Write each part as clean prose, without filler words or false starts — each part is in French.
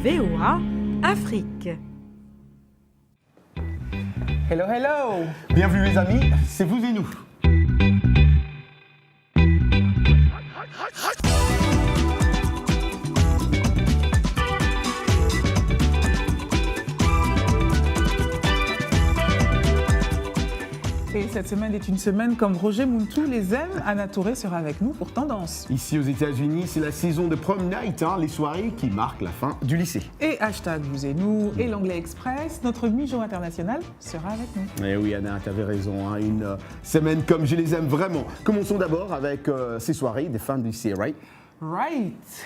VOA Afrique. Hello, hello! Bienvenue les amis, c'est vous et nous. Et cette semaine est une semaine comme Roger Muntu les aime. Anna Touré sera avec nous pour Tendance. Ici aux États-Unis, c'est la saison de prom night, les soirées qui marquent la fin du lycée. Et hashtag vous et nous et l'Anglais Express, notre Mijo international sera avec nous. Eh oui Anna, t'avais raison, une semaine comme je les aime vraiment. Commençons d'abord avec ces soirées des fins du lycée, right? Right.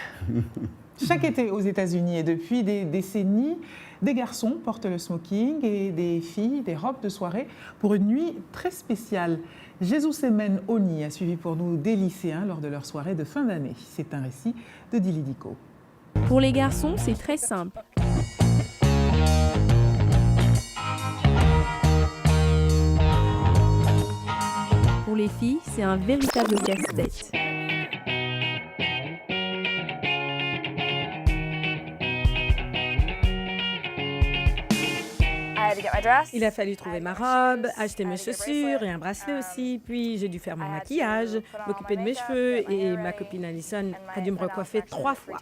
Chaque été aux États-Unis et depuis des décennies, des garçons portent le smoking et des filles des robes de soirée pour une nuit très spéciale. Jesusemen Oni a suivi pour nous des lycéens lors de leur soirée de fin d'année. C'est un récit de Dili Diko. Pour les garçons, c'est très simple. Pour les filles, c'est un véritable casse-tête. Il a fallu trouver ma robe, acheter mes chaussures et un bracelet aussi. Puis j'ai dû faire mon maquillage, m'occuper de mes cheveux et ma copine Alison a dû me recoiffer 3 fois.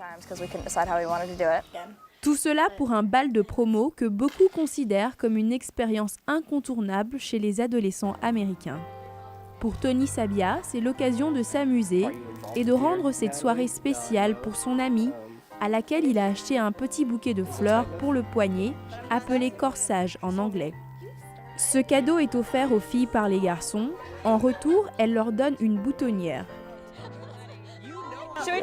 Tout cela pour un bal de promo que beaucoup considèrent comme une expérience incontournable chez les adolescents américains. Pour Tony Sabia, c'est l'occasion de s'amuser et de rendre cette soirée spéciale pour son amie, à laquelle il a acheté un petit bouquet de fleurs pour le poignet, appelé corsage en anglais. Ce cadeau est offert aux filles par les garçons. En retour, elle leur donne une boutonnière. Il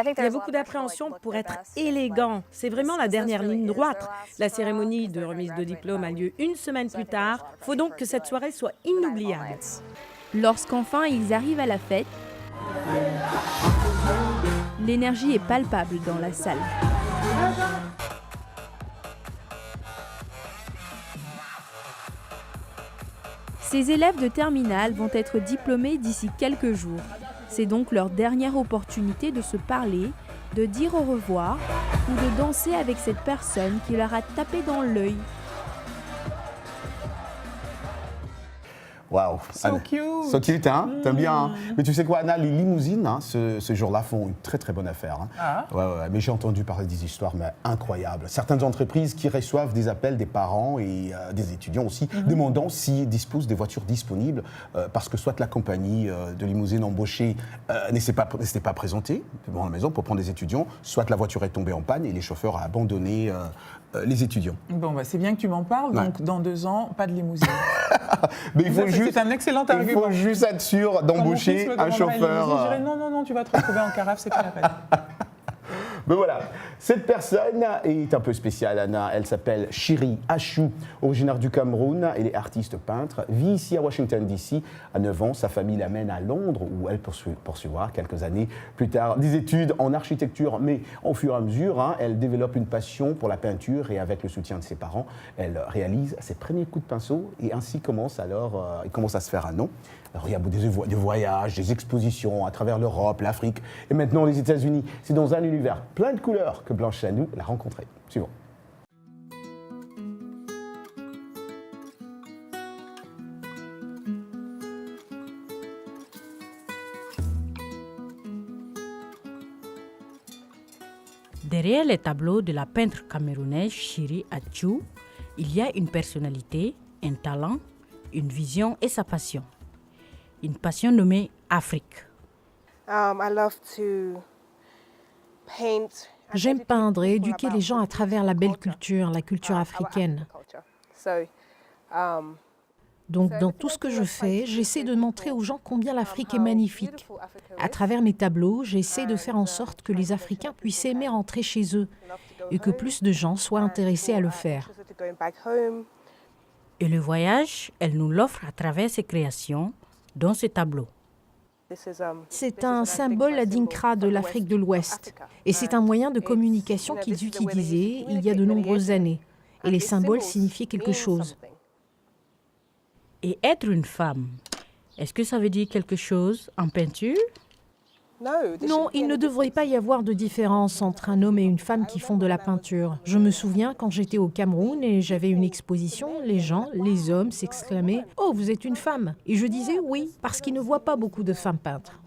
y a beaucoup d'appréhension pour être élégant. C'est vraiment la dernière ligne droite. La cérémonie de remise de diplôme a lieu 1 semaine plus tard. Faut donc que cette soirée soit inoubliable. Lorsqu'enfin ils arrivent à la fête, l'énergie est palpable dans la salle. Ces élèves de terminale vont être diplômés d'ici quelques jours. C'est donc leur dernière opportunité de se parler, de dire au revoir ou de danser avec cette personne qui leur a tapé dans l'œil. Waouh, So cute. So cute, hein? T'aimes bien, hein? Mais tu sais quoi, Anna, les limousines, ce jour-là, font une très très bonne affaire. Hein. Ah. Ouais, mais j'ai entendu parler des histoires incroyables. Certaines entreprises qui reçoivent des appels des parents et des étudiants aussi, demandant s'ils disposent des voitures disponibles, parce que soit la compagnie de limousine embauchée ne s'est pas présentée devant la maison pour prendre des étudiants, soit la voiture est tombée en panne et les chauffeurs ont abandonné les étudiants. Bon, c'est bien que tu m'en parles. Donc, dans 2 ans, pas de limousine. Mais c'est un excellent argument. Il faut juste être sûr d'embaucher un chauffeur. Je dirais non, tu vas te retrouver en carafe, c'est pas la peine. Mais voilà, cette personne est un peu spéciale, Anna. Elle s'appelle Shiri Achou, originaire du Cameroun. Elle est artiste peintre, vit ici à Washington, D.C. À 9 ans, sa famille l'amène à Londres, où elle poursuivra quelques années plus tard des études en architecture. Mais au fur et à mesure, elle développe une passion pour la peinture et avec le soutien de ses parents, elle réalise ses premiers coups de pinceau et ainsi il commence à se faire un nom. Alors, il y a des voyages, des expositions à travers l'Europe, l'Afrique et maintenant les États-Unis. C'est dans un univers plein de couleurs que Blanche Chanou l'a rencontré. Suivons. Derrière les tableaux de la peintre camerounaise Shiri Achou, il y a une personnalité, un talent, une vision et sa passion. Une passion nommée Afrique. J'aime peindre et éduquer les gens à travers la belle culture, la culture africaine. Donc, dans tout ce que je fais, j'essaie de montrer aux gens combien l'Afrique est magnifique. À travers mes tableaux, j'essaie de faire en sorte que les Africains puissent aimer rentrer chez eux et que plus de gens soient intéressés à le faire. Et le voyage, elle nous l'offre à travers ses créations, dont ses tableaux. C'est un symbole adinkra de l'Afrique de l'Ouest et c'est un moyen de communication qu'ils utilisaient il y a de nombreuses années. Et les symboles signifiaient quelque chose. Et être une femme, est-ce que ça veut dire quelque chose en peinture? Non, il ne devrait pas y avoir de différence entre un homme et une femme qui font de la peinture. Je me souviens quand j'étais au Cameroun et j'avais une exposition, les gens, les hommes s'exclamaient « Oh, vous êtes une femme !» Et je disais « Oui », parce qu'ils ne voient pas beaucoup de femmes peintres.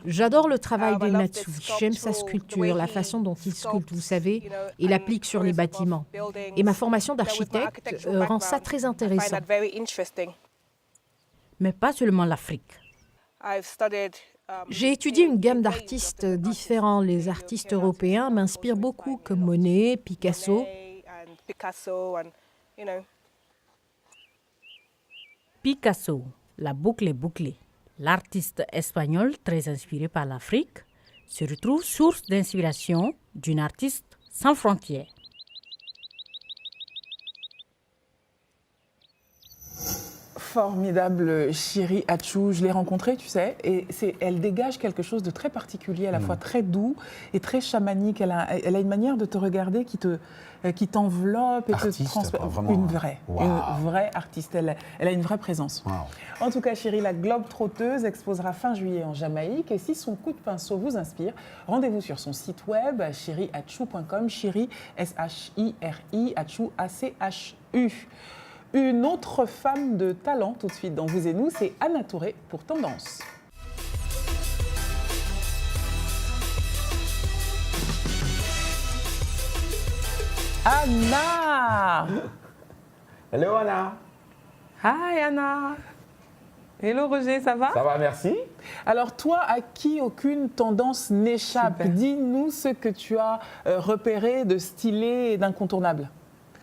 J'adore le travail d'El Natsu. J'aime sa sculpture, la façon dont il sculpte, vous savez, et l'applique sur les bâtiments. Et ma formation d'architecte rend ça très intéressant. Mais pas seulement l'Afrique. J'ai étudié une gamme d'artistes différents. Les artistes européens m'inspirent beaucoup, comme Monet, Picasso. Picasso, la boucle est bouclée. L'artiste espagnol, très inspiré par l'Afrique, se retrouve source d'inspiration d'une artiste sans frontières. Formidable Chiri Atchou, je l'ai rencontrée, tu sais, et elle dégage quelque chose de très particulier, à la fois très doux et très chamanique. Elle a une manière de te regarder qui t'enveloppe et te transmet. Une vraie artiste, elle a une vraie présence. Wow. En tout cas, Chiri, la globe trotteuse, exposera fin juillet en Jamaïque, et si son coup de pinceau vous inspire, rendez-vous sur son site web chiriatchou.com, Chiri, S-H-I-R-I, Atchou, A-C-H-U. Une autre femme de talent tout de suite dans Vous et Nous, c'est Anna Touré pour Tendance. Anna! Hello Anna! Hi Anna! Hello Roger, ça va? Ça va, merci. Alors toi, à qui aucune tendance n'échappe, dis-nous ce que tu as repéré de stylé et d'incontournable.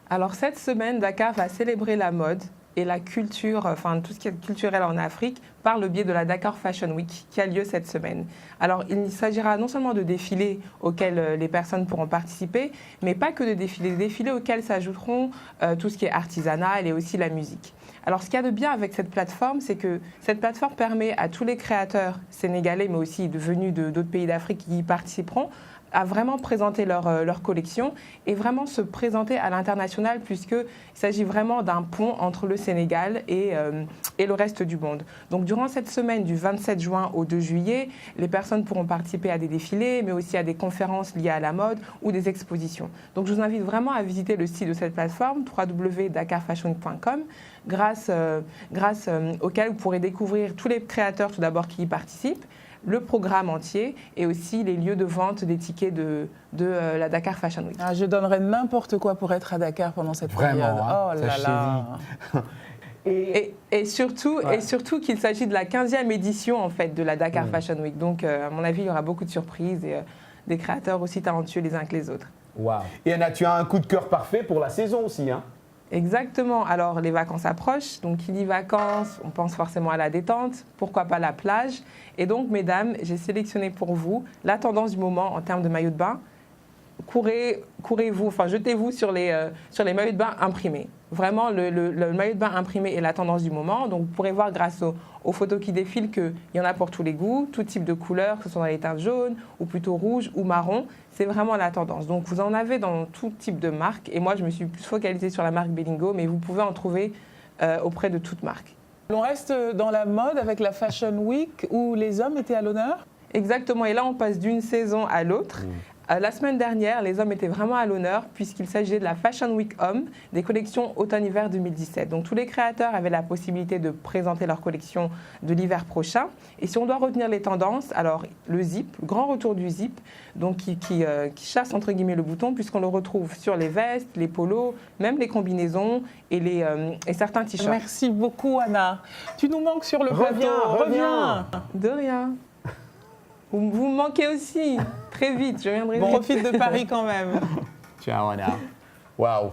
Alors cette semaine, Dakar va célébrer la mode et la culture, enfin tout ce qui est culturel en Afrique, par le biais de la Dakar Fashion Week qui a lieu cette semaine. Alors il s'agira non seulement de défilés auxquels les personnes pourront participer, mais pas que de défilés, des défilés auxquels s'ajouteront tout ce qui est artisanal et aussi la musique. Alors ce qu'il y a de bien avec cette plateforme, c'est que cette plateforme permet à tous les créateurs sénégalais, mais aussi venus d'autres pays d'Afrique qui y participeront, à vraiment présenter leur collection et vraiment se présenter à l'international, puisqu'il s'agit vraiment d'un pont entre le Sénégal et le reste du monde. Donc durant cette semaine du 27 juin au 2 juillet, les personnes pourront participer à des défilés, mais aussi à des conférences liées à la mode ou des expositions. Donc je vous invite vraiment à visiter le site de cette plateforme, www.dakarfashion.com, grâce auquel vous pourrez découvrir tous les créateurs tout d'abord qui y participent, le programme entier et aussi les lieux de vente des tickets de la Dakar Fashion Week. Ah, je donnerais n'importe quoi pour être à Dakar pendant cette période. Hein, oh là là. Et surtout qu'il s'agit de la 15e édition en fait, de la Dakar Fashion Week. Donc à mon avis, il y aura beaucoup de surprises et des créateurs aussi talentueux les uns que les autres. Wow. Et Anna, tu as un coup de cœur parfait pour la saison aussi, hein? Exactement. Alors, les vacances approchent. Donc, qui dit vacances, on pense forcément à la détente. Pourquoi pas la plage? Et donc, mesdames, j'ai sélectionné pour vous la tendance du moment en termes de maillots de bain. Courez-vous, enfin, jetez-vous sur les maillots de bain imprimés. Vraiment, le maillot de bain imprimé est la tendance du moment. Donc, vous pourrez voir grâce aux photos qui défilent qu'il y en a pour tous les goûts, tout type de couleurs, que ce soit dans les teintes jaunes ou plutôt rouges ou marron. C'est vraiment la tendance. Donc, vous en avez dans tout type de marque. Et moi, je me suis plus focalisée sur la marque Bellingo, mais vous pouvez en trouver auprès de toute marque. On reste dans la mode avec la Fashion Week où les hommes étaient à l'honneur? Exactement. Et là, on passe d'une saison à l'autre. La semaine dernière, les hommes étaient vraiment à l'honneur puisqu'il s'agissait de la Fashion Week Homme des collections automne-hiver 2017. Donc tous les créateurs avaient la possibilité de présenter leur collection de l'hiver prochain. Et si on doit retenir les tendances, alors le zip, le grand retour du zip, donc qui chasse entre guillemets le bouton puisqu'on le retrouve sur les vestes, les polos, même les combinaisons et certains t-shirts. Merci beaucoup Anna. Tu nous manques sur le plateau. Reviens. De rien. Vous me manquez aussi. Très vite, je viendrai. Bon, profite de Paris quand même. Ciao Anna. Waouh.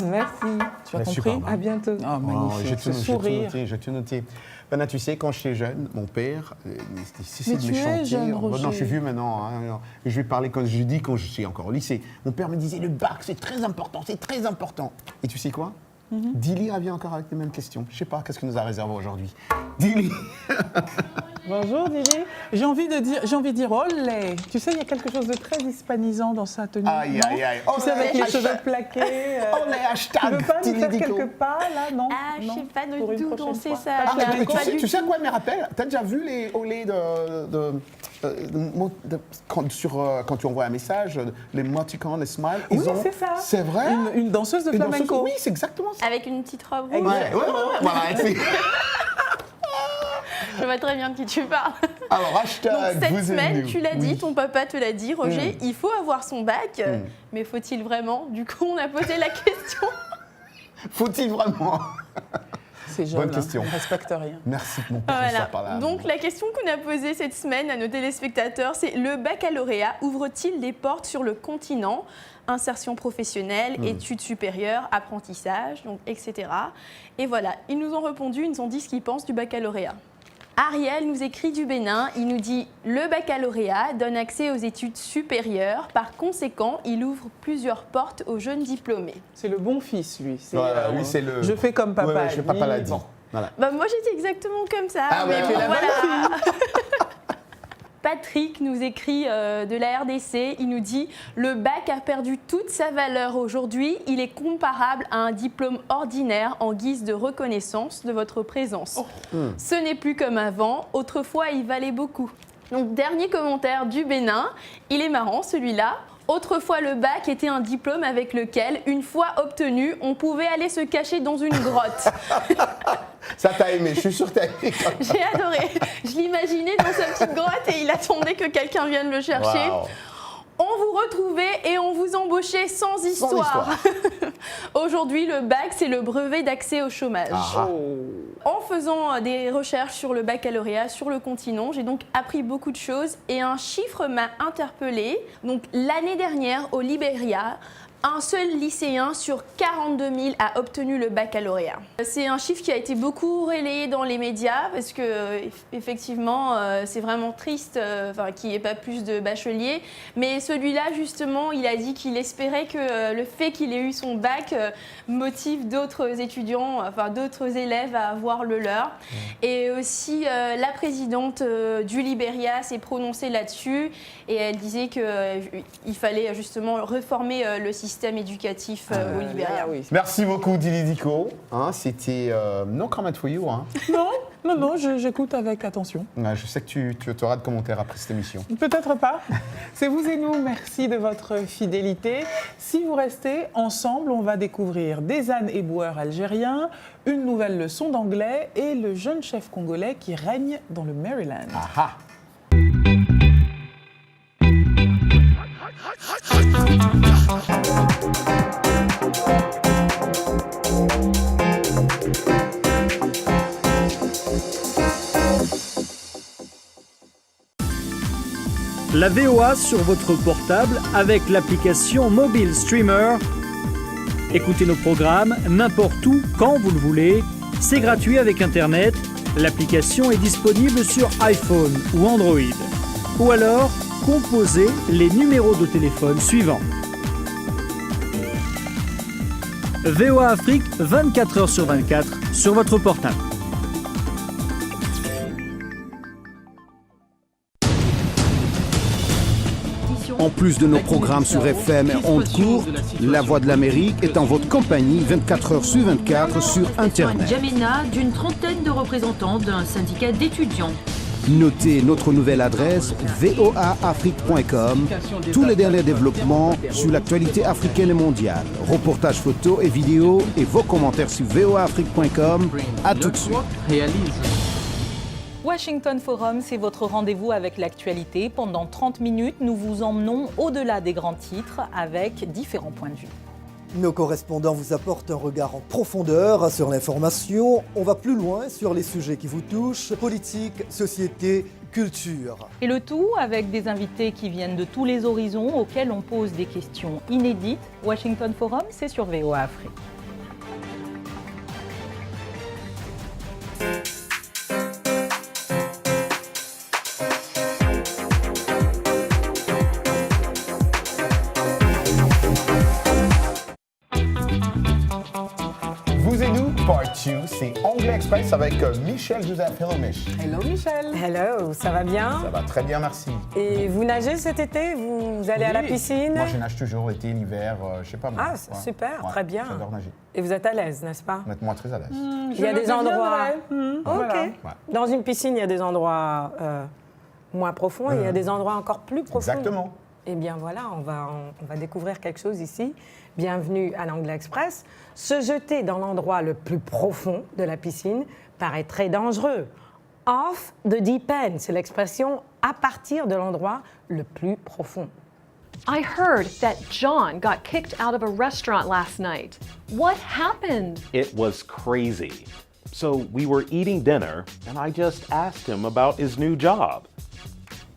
Merci. Tu as compris? À bientôt. Oh, magnifique, ce sourire. J'ai tout noté. Anna, tu sais, quand j'étais jeune, mon père, Mais tu es jeune, Roger. Non, je suis vieux maintenant. Hein. Je vais parler quand je suis encore au lycée. Mon père me disait, le bac, c'est très important, c'est très important. Et tu sais quoi? Dili revient encore avec les mêmes questions. Je ne sais pas, qu'est-ce qu'il nous a réservé aujourd'hui? Dili. Bonjour Dili. J'ai envie de dire olé. Tu sais, il y a quelque chose de très hispanisant dans sa tenue. Aïe, non? aïe, aïe. Tu sais, avec les cheveux plaqués. Olé, Tu hashtag veux pas nous faire Dili Dico. quelques pas, là? Non. Ah, je Non, sais pas pour une du tout prochaine danser fois. ça. Ah, mais Je tu pas sais, du tu sais à tout. quoi elle me rappelle? T'as déjà vu les olés quand tu envoies un message, les emoticons, les smiles? Oui, c'est ça. C'est vrai? Une danseuse de Une danseuse- flamenco. Oui, c'est exactement ça. Avec une petite robe rouge. Ouais. Voilà, c'est- Je vois très bien de qui tu parles. Alors, Donc hashtag, cette vous semaine, aimez-nous. tu l'as dit, Oui. ton papa te l'a dit, Roger, il faut avoir son bac. Mais faut-il vraiment? Du coup, on a posé la question. Faut-il vraiment? C'est jeune. Bonne question. On ne respecte rien. Merci, mon professeur Voilà. par là. Donc la question qu'on a posée cette semaine à nos téléspectateurs, c'est le baccalauréat ouvre-t-il des portes sur le continent? Insertion professionnelle, études supérieures, apprentissage, donc, etc. Et voilà, ils nous ont répondu, ils nous ont dit ce qu'ils pensent du baccalauréat. Ariel nous écrit du Bénin, il nous dit « Le baccalauréat donne accès aux études supérieures, par conséquent, il ouvre plusieurs portes aux jeunes diplômés. C'est le bon fils, lui. C'est, Voilà, lui, c'est le. Je fais comme papa. Ouais, ouais, papa l'a dit. Bon. Voilà. » Bah, moi, j'étais exactement comme ça. Ah, mais bah, bon, tu es la voilà. Patrick nous écrit de la RDC, il nous dit « Le bac a perdu toute sa valeur aujourd'hui, il est comparable à un diplôme ordinaire en guise de reconnaissance de votre présence. Ce n'est plus comme avant, autrefois il valait beaucoup. » Donc dernier commentaire du Bénin, il est marrant celui-là. Autrefois, le bac était un diplôme avec lequel, une fois obtenu, on pouvait aller se cacher dans une grotte. Ça t'a aimé, je suis sûre que t'as aimé. J'ai adoré. Je l'imaginais dans sa petite grotte et il attendait que quelqu'un vienne le chercher. Wow. On vous retrouvait et on vous embauchait sans histoire. Aujourd'hui, le bac, c'est le brevet d'accès au chômage. Ah. En faisant des recherches sur le baccalauréat sur le continent, j'ai donc appris beaucoup de choses et un chiffre m'a interpellée. Donc l'année dernière, au Libéria, un seul lycéen sur 42 000 a obtenu le baccalauréat. C'est un chiffre qui a été beaucoup relayé dans les médias parce que effectivement c'est vraiment triste qu'il n'y ait pas plus de bacheliers. Mais celui-là justement, il a dit qu'il espérait que le fait qu'il ait eu son bac motive d'autres étudiants, d'autres élèves à avoir le leur. Et aussi la présidente du Libéria s'est prononcée là-dessus et elle disait qu'il fallait justement réformer le système éducatif au Libéria. Oui. Merci beaucoup, Dili Dico. Hein, c'était no comment for you. Hein. Non, j'écoute avec attention. Ouais, je sais que tu auras de commentaires après cette émission. Peut-être pas. C'est vous et nous. Merci de votre fidélité. Si vous restez ensemble, on va découvrir des ânes éboueurs algériens, une nouvelle leçon d'anglais et le jeune chef congolais qui règne dans le Maryland. Ah. La VOA sur votre portable avec l'application Mobile Streamer. Écoutez nos programmes n'importe où, quand vous le voulez. C'est gratuit avec Internet. L'application est disponible sur iPhone ou Android. Ou alors, composez les numéros de téléphone suivants. VOA Afrique, 24 heures sur 24, sur votre portable. En plus de nos programmes sur FM et ondes courtes, La Voix de l'Amérique est en votre compagnie 24 heures sur 24 sur Internet. N'Djamena, d'une trentaine de représentants d'un syndicat d'étudiants. Notez notre nouvelle adresse voaafrique.com. Tous les derniers développements sur l'actualité africaine et mondiale. Reportages photos et vidéos et vos commentaires sur voaafrique.com. À tout de suite. Washington Forum, c'est votre rendez-vous avec l'actualité. Pendant 30 minutes, nous vous emmenons au-delà des grands titres avec différents points de vue. Nos correspondants vous apportent un regard en profondeur sur l'information. On va plus loin sur les sujets qui vous touchent, politique, société, culture. Et le tout avec des invités qui viennent de tous les horizons auxquels on pose des questions inédites. Washington Forum, c'est sur VOA Afrique. Anglais Express avec Michel Joseph. Hello Mich. Hello Michel. Hello, ça va bien? Ça va très bien, merci. Et vous nagez cet été? Vous allez à la piscine? Moi, je nage toujours été, l'hiver, je sais pas moi. Ah, super, très bien. J'adore nager. Et vous êtes à l'aise, n'est-ce pas? Honnêtement, très à l'aise. Il y a des endroits... Ok. Voilà. Dans une piscine, il y a des endroits moins profonds et il y a des endroits encore plus profonds. Exactement. Eh bien voilà, on va découvrir quelque chose ici. Bienvenue à l'Anglais Express. Se jeter dans l'endroit le plus profond de la piscine paraît très dangereux. Off the deep end, c'est l'expression à partir de l'endroit le plus profond. I heard that John got kicked out of a restaurant last night. What happened? It was crazy. So we were eating dinner, and I just asked him about his new job.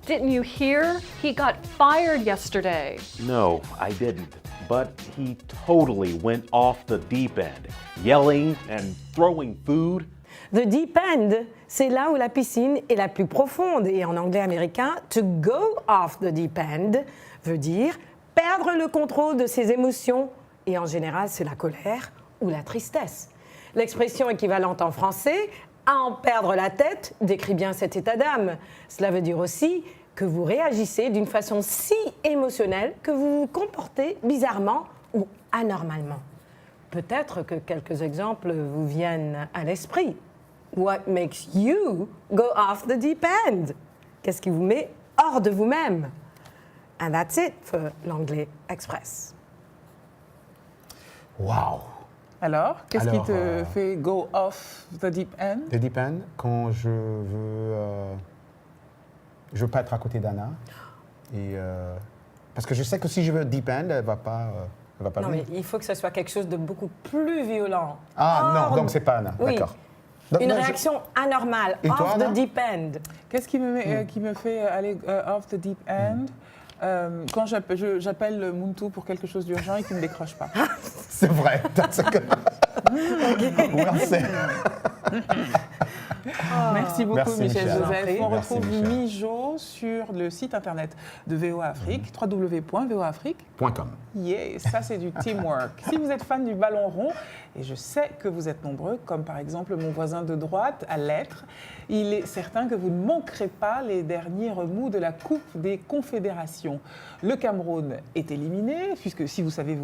Didn't you hear? He got fired yesterday. No, I didn't. But he totally went off the deep end, yelling and throwing food. The deep end, c'est là où la piscine est la plus profonde. Et en anglais américain, to go off the deep end veut dire perdre le contrôle de ses émotions. Et en général, c'est la colère ou la tristesse. L'expression équivalente en français, à en perdre la tête, décrit bien cet état d'âme. Cela veut dire aussi que vous réagissez d'une façon si émotionnelle que vous vous comportez bizarrement ou anormalement. Peut-être que quelques exemples vous viennent à l'esprit. What makes you go off the deep end? Qu'est-ce qui vous met hors de vous-même? And that's it for l'Anglais Express. Wow! Alors, qu'est-ce qui te fait go off the deep end? The deep end, quand je veux pas être à côté d'Anna. Et parce que je sais que si je veux deep end, elle va pas non, venir. mais il faut que ce soit quelque chose de beaucoup plus violent. Ah non, donc c'est pas Anna, oui. D'accord. Une réaction anormale, Et off toi, the Anna? deep end. Qu'est-ce qui me fait aller off the deep end? Quand j'appelle Muntu pour quelque chose d'urgent et qu'il ne décroche pas. C'est vrai. Merci beaucoup, Merci, Michel Michel. Joseph. On Merci, retrouve Michel. Mijo sur le site internet de VOA Afrique, www.voafrique.com. Yes, ça c'est du teamwork. Si vous êtes fan du ballon rond, et je sais que vous êtes nombreux, comme par exemple mon voisin de droite, à l'être, il est certain que vous ne manquerez pas les derniers remous de la Coupe des Confédérations. Le Cameroun est éliminé, puisque si vous savez,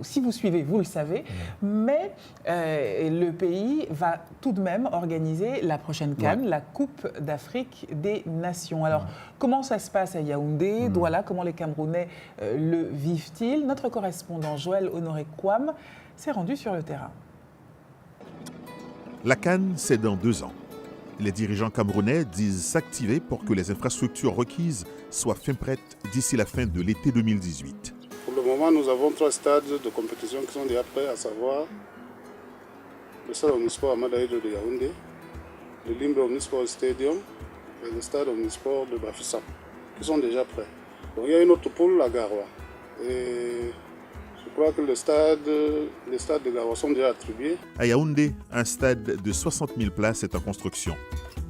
si vous suivez, vous le savez, mais le pays va tout de même organiser la prochaine CAN, la Coupe d'Afrique des Nations. Alors, comment ça se passe à Yaoundé, Douala, comment les Camerounais le vivent-ils? Notre correspondant Joël Honoré Kwam s'est rendu sur le terrain. La CAN, c'est dans 2 ans. Les dirigeants camerounais disent s'activer pour que les infrastructures requises soient fin prêtes d'ici la fin de l'été 2018. Pour le moment, nous avons 3 stades de compétition qui sont déjà prêts, à savoir le stade omnisport Ahmad Aïdjo de Yaoundé, le Limbe Omnisport Stadium et le stade omnisport de Bafoussam, qui sont déjà prêts. Donc il y a une autre poule, la Garoua. Et je crois que les stades de Garoua sont déjà attribués. À Yaoundé, un stade de 60 000 places est en construction.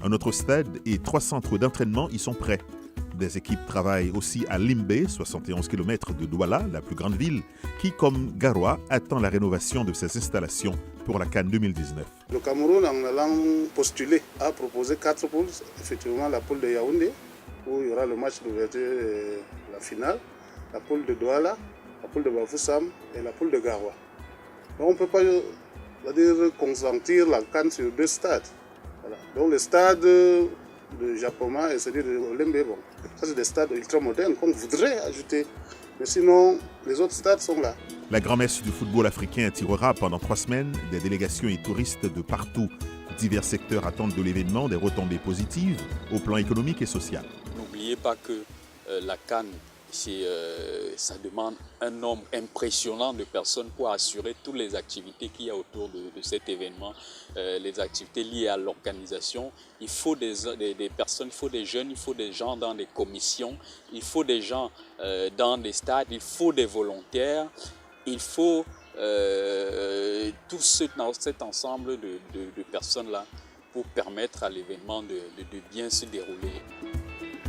Un autre stade et 3 centres d'entraînement y sont prêts. Des équipes travaillent aussi à Limbe, 71 km de Douala, la plus grande ville, qui, comme Garoua, attend la rénovation de ses installations pour la CAN 2019. Le Cameroun, en allant postuler, a proposé 4 poules. Effectivement, la poule de Yaoundé, où il y aura le match d'ouverture et la finale, la poule de Douala, la poule de Bafoussam et la poule de Garoua. Donc on ne peut pas consentir la CAN sur 2 stades. Voilà. Donc le stade de Japoma et celui de Limbe, bon, ça c'est des stades ultra-modernes qu'on voudrait ajouter. Mais sinon, les autres stades sont là. La grand-messe du football africain attirera pendant 3 semaines des délégations et touristes de partout. Divers secteurs attendent de l'événement des retombées positives au plan économique et social. N'oubliez pas que la CAN, ça demande un nombre impressionnant de personnes pour assurer toutes les activités qu'il y a autour de cet événement, les activités liées à l'organisation. Il faut des personnes, il faut des jeunes, il faut des gens dans des commissions, il faut des gens dans des stades, il faut des volontaires, il faut tout cet ensemble de personnes-là pour permettre à l'événement de bien se dérouler.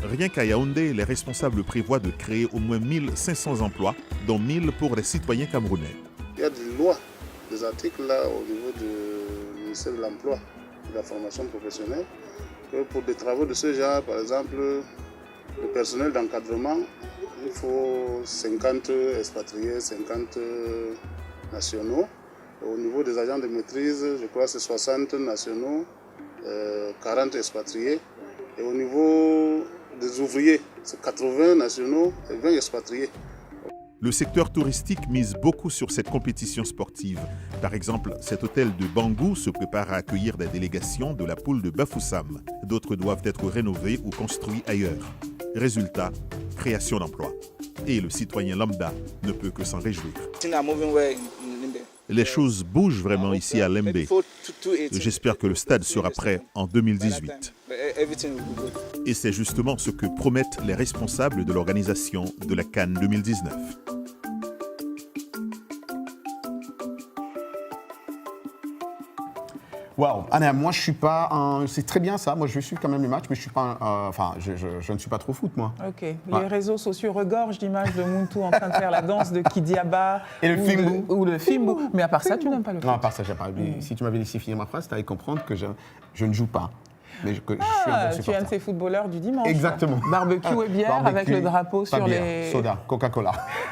Rien qu'à Yaoundé, les responsables prévoient de créer au moins 1500 emplois, dont 1000 pour les citoyens camerounais. Il y a des lois, des articles là au niveau du ministère de l'Emploi de la formation professionnelle, que pour des travaux de ce genre, par exemple, le personnel d'encadrement, il faut 50 expatriés, 50 nationaux. Au niveau des agents de maîtrise, je crois que c'est 60 nationaux, 40 expatriés. Et au niveau des ouvriers, c'est 80 nationaux et 20 expatriés. Le secteur touristique mise beaucoup sur cette compétition sportive. Par exemple, cet hôtel de Bangou se prépare à accueillir des délégations de la poule de Bafoussam. D'autres doivent être rénovés ou construits ailleurs. Résultat, création d'emplois. Et le citoyen lambda ne peut que s'en réjouir. Les choses bougent vraiment ici à Lembe. J'espère que le stade sera prêt en 2018. Et c'est justement ce que promettent les responsables de l'organisation de la CAN 2019. Waouh, Anna, moi je suis pas un... C'est très bien ça, moi je suis quand même les matchs, mais je suis pas je ne suis pas trop foot, moi. Ok, les réseaux sociaux regorgent d'images de Muntu en train de faire la danse de Kidiaba et le Fimbu. Ou le Fimbu, mais à part ça, tu n'aimes pas le foot. Non, à part ça, j'aime pas. Si tu m'avais laissé finir ma phrase, tu allais comprendre que je ne joue pas. Mais je suis un bon tu es un de ces footballeurs du dimanche. Exactement. Barbecue et bière avec le drapeau sur les... Soda, Coca-Cola.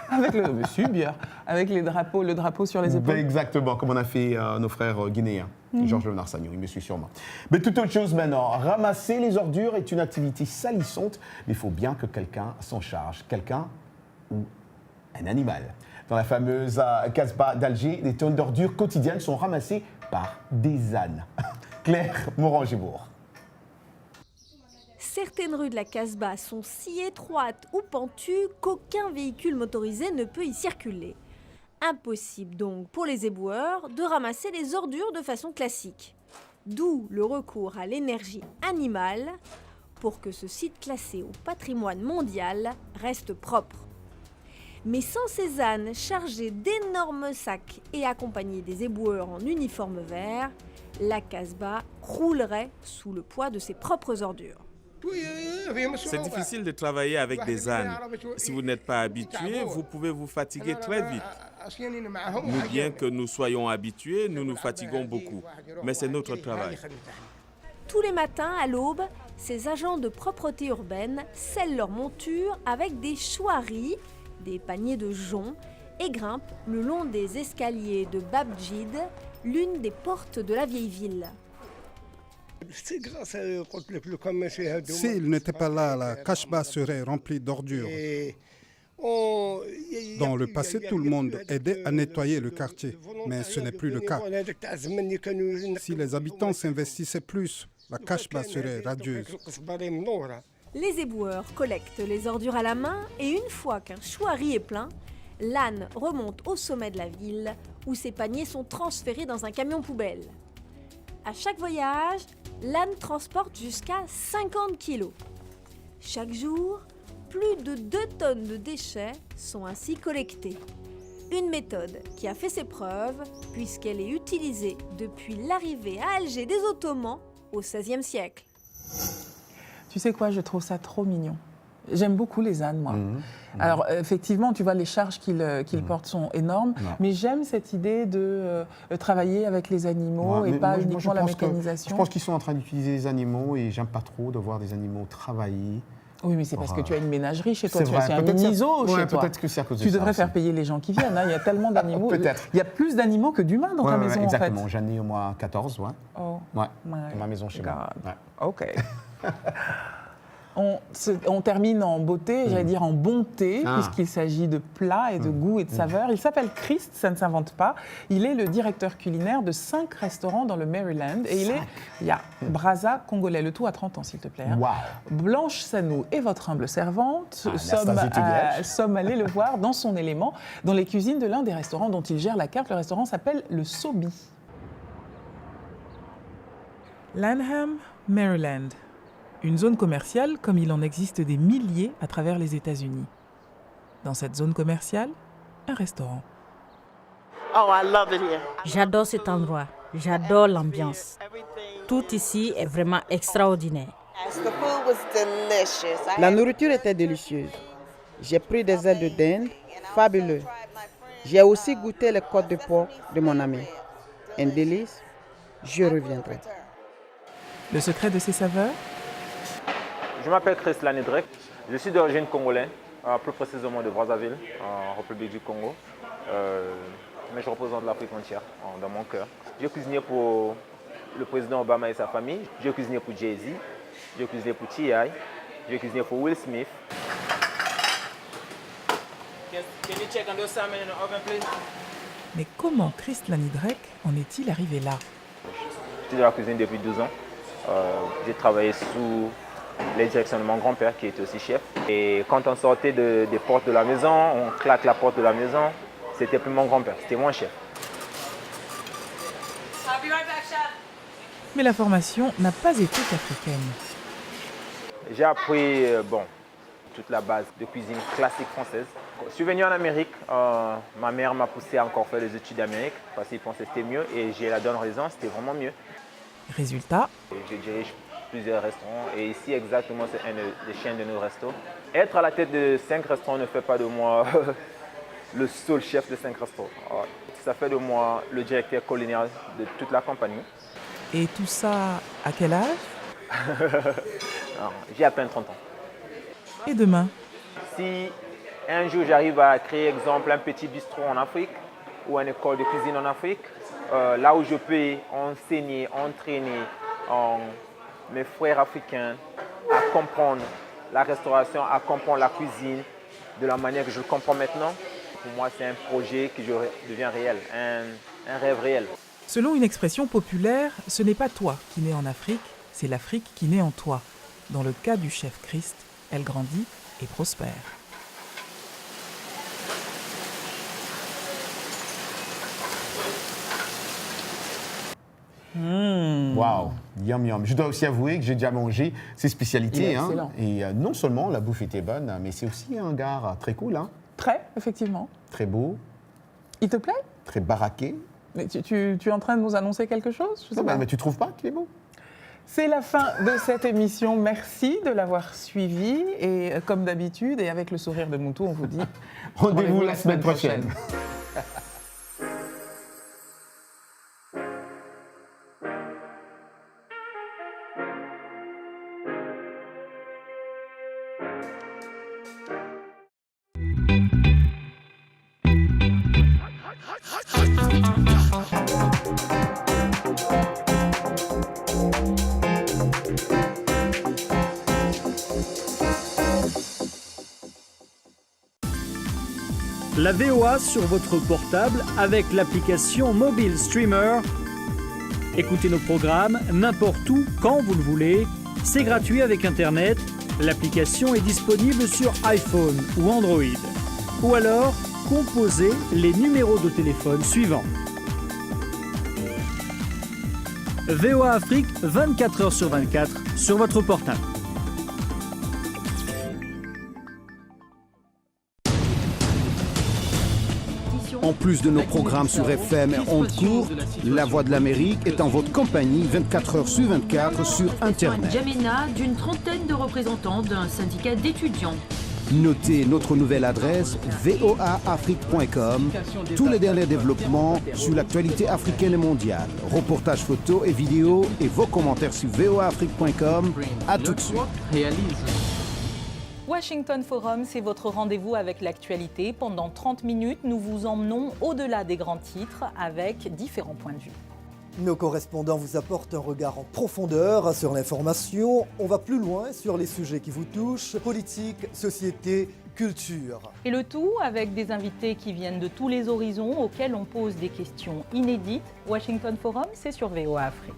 Avec le... Monsieur, bière. Avec le drapeau sur les épaules. Exactement, comme on a fait nos frères guinéens. Georges Léonard Sagnon, il me suit sûrement. Mais toute autre chose maintenant, ramasser les ordures est une activité salissante, mais il faut bien que quelqu'un s'en charge. Quelqu'un ou un animal. Dans la fameuse Casbah d'Alger, des tonnes d'ordures quotidiennes sont ramassées par des ânes. Claire Morangibourg. Certaines rues de la Casbah sont si étroites ou pentues qu'aucun véhicule motorisé ne peut y circuler. Impossible donc pour les éboueurs de ramasser les ordures de façon classique. D'où le recours à l'énergie animale pour que ce site classé au patrimoine mondial reste propre. Mais sans ces ânes chargés d'énormes sacs et accompagnés des éboueurs en uniforme vert, la Casbah croulerait sous le poids de ses propres ordures. C'est difficile de travailler avec des ânes. Si vous n'êtes pas habitué, vous pouvez vous fatiguer très vite. Nous, bien que nous soyons habitués, nous nous fatiguons beaucoup. Mais c'est notre travail. Tous les matins, à l'aube, ces agents de propreté urbaine scellent leur monture avec des chouaris, des paniers de joncs, et grimpent le long des escaliers de Bab Jid, l'une des portes de la vieille ville. S'il n'était pas là, la Casbah serait remplie d'ordures. Dans le passé, tout le monde aidait à nettoyer le quartier, mais ce n'est plus le cas. Si les habitants s'investissaient plus, la Casbah serait radieuse. Les éboueurs collectent les ordures à la main et une fois qu'un chouari est plein, l'âne remonte au sommet de la ville où ses paniers sont transférés dans un camion poubelle. À chaque voyage, l'âne transporte jusqu'à 50 kilos. Chaque jour, plus de 2 tonnes de déchets sont ainsi collectés. Une méthode qui a fait ses preuves puisqu'elle est utilisée depuis l'arrivée à Alger des Ottomans au XVIe siècle. Tu sais quoi, je trouve ça trop mignon. J'aime beaucoup les ânes, moi. Alors, effectivement, tu vois, les charges qu'ils portent sont énormes, mais j'aime cette idée de travailler avec les animaux et pas uniquement la mécanisation. Je pense qu'ils sont en train d'utiliser les animaux et j'aime pas trop de voir des animaux travailler. Oui, mais c'est parce que tu as une ménagerie chez toi, tu as un mini-zoo chez toi. Peut-être que c'est à cause de ça. Tu devrais faire payer les gens qui viennent, hein. Il y a tellement d'animaux. Peut-être. Il y a plus d'animaux que d'humains dans ta maison, exactement. en fait. J'en ai au moins 14, ouais. Oh. Ouais, dans ma maison chez moi. Ouais. OK. On termine en beauté, j'allais dire en bonté, puisqu'il s'agit de plats et de goût et de saveurs. Il s'appelle Christ, ça ne s'invente pas. Il est le directeur culinaire de 5 restaurants dans le Maryland. Et il y a Braza Congolais, le tout à 30 ans, s'il te plaît. Hein. Wow. Blanche Sanou est votre humble servante. Sommes allés le voir dans son élément, dans les cuisines de l'un des restaurants dont il gère la carte. Le restaurant s'appelle le Sobi. Lanham, Maryland. Une zone commerciale comme il en existe des milliers à travers les États-Unis. Dans cette zone commerciale, un restaurant. J'adore cet endroit, j'adore l'ambiance. Tout ici est vraiment extraordinaire. La nourriture était délicieuse. J'ai pris des ailes de dinde, fabuleux. J'ai aussi goûté les côtes de porc de mon ami. Un délice, je reviendrai. Le secret de ces saveurs? Je m'appelle Chris Lanidrek, je suis d'origine congolaise, plus précisément de Brazzaville, en République du Congo. Mais je représente l'Afrique entière dans mon cœur. J'ai cuisiné pour le président Obama et sa famille, j'ai cuisiné pour Jay-Z, j'ai cuisiné pour T.I., j'ai cuisiné pour Will Smith. Mais comment Chris Lanidrek en est-il arrivé là? Je suis dans la cuisine depuis 12 ans. J'ai travaillé sous les directions de mon grand-père qui était aussi chef. Et quand on sortait des portes de la maison, on claque la porte de la maison, c'était plus mon grand-père, c'était mon chef. Mais la formation n'a pas été qu'africaine. J'ai appris toute la base de cuisine classique française. Je suis venu en Amérique, ma mère m'a poussé à encore faire des études d'Amérique parce qu'il pensait que c'était mieux et j'ai la donne raison, c'était vraiment mieux. Résultat? Je dirige plusieurs restaurants et ici exactement c'est un des chaînes de nos restos. Être à la tête de 5 restaurants ne fait pas de moi le seul chef de 5 restaurants. Ça fait de moi le directeur culinaire de toute la compagnie. Et tout ça à quel âge? J'ai à peine 30 ans. Et demain? Si un jour j'arrive à créer, exemple, un petit bistrot en Afrique ou une école de cuisine en Afrique, là où je peux enseigner, entraîner mes frères africains à comprendre la restauration, à comprendre la cuisine de la manière que je le comprends maintenant, pour moi c'est un projet qui devient réel, un rêve réel. Selon une expression populaire, ce n'est pas toi qui nais en Afrique, c'est l'Afrique qui naît en toi. Dans le cas du chef Christ, elle grandit et prospère. Waouh, yum yum. Je dois aussi avouer que j'ai déjà mangé ces spécialités. Excellent. Et non seulement la bouffe était bonne, mais c'est aussi un gars très cool. Très, effectivement. Très beau. Il te plaît? Très baraqué. Mais tu es en train de nous annoncer quelque chose? Mais tu trouves pas qu'il est beau? C'est la fin de cette émission. Merci de l'avoir suivi. Et comme d'habitude, et avec le sourire de Moutou, on vous dit rendez-vous la semaine prochaine. La VOA sur votre portable avec l'application Mobile Streamer. Écoutez nos programmes n'importe où, quand vous le voulez. C'est gratuit avec Internet. L'application est disponible sur iPhone ou Android. Ou alors, composez les numéros de téléphone suivants. VOA Afrique, 24 heures sur 24, sur votre portable. En plus de nos programmes sur FM et ondes courtes, La Voix de l'Amérique est en votre compagnie 24 heures sur 24 sur Internet. N'Djamena, d'une trentaine de représentants d'un syndicat d'étudiants. Notez notre nouvelle adresse voaafrique.com. Tous les derniers développements sur l'actualité africaine et mondiale. Reportages photos et vidéos et vos commentaires sur voaafrique.com. À tout de suite. Washington Forum, c'est votre rendez-vous avec l'actualité. Pendant 30 minutes, nous vous emmenons au-delà des grands titres avec différents points de vue. Nos correspondants vous apportent un regard en profondeur sur l'information. On va plus loin sur les sujets qui vous touchent, politique, société, culture. Et le tout avec des invités qui viennent de tous les horizons, auxquels on pose des questions inédites. Washington Forum, c'est sur VOA Afrique.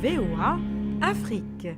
VOA Afrique.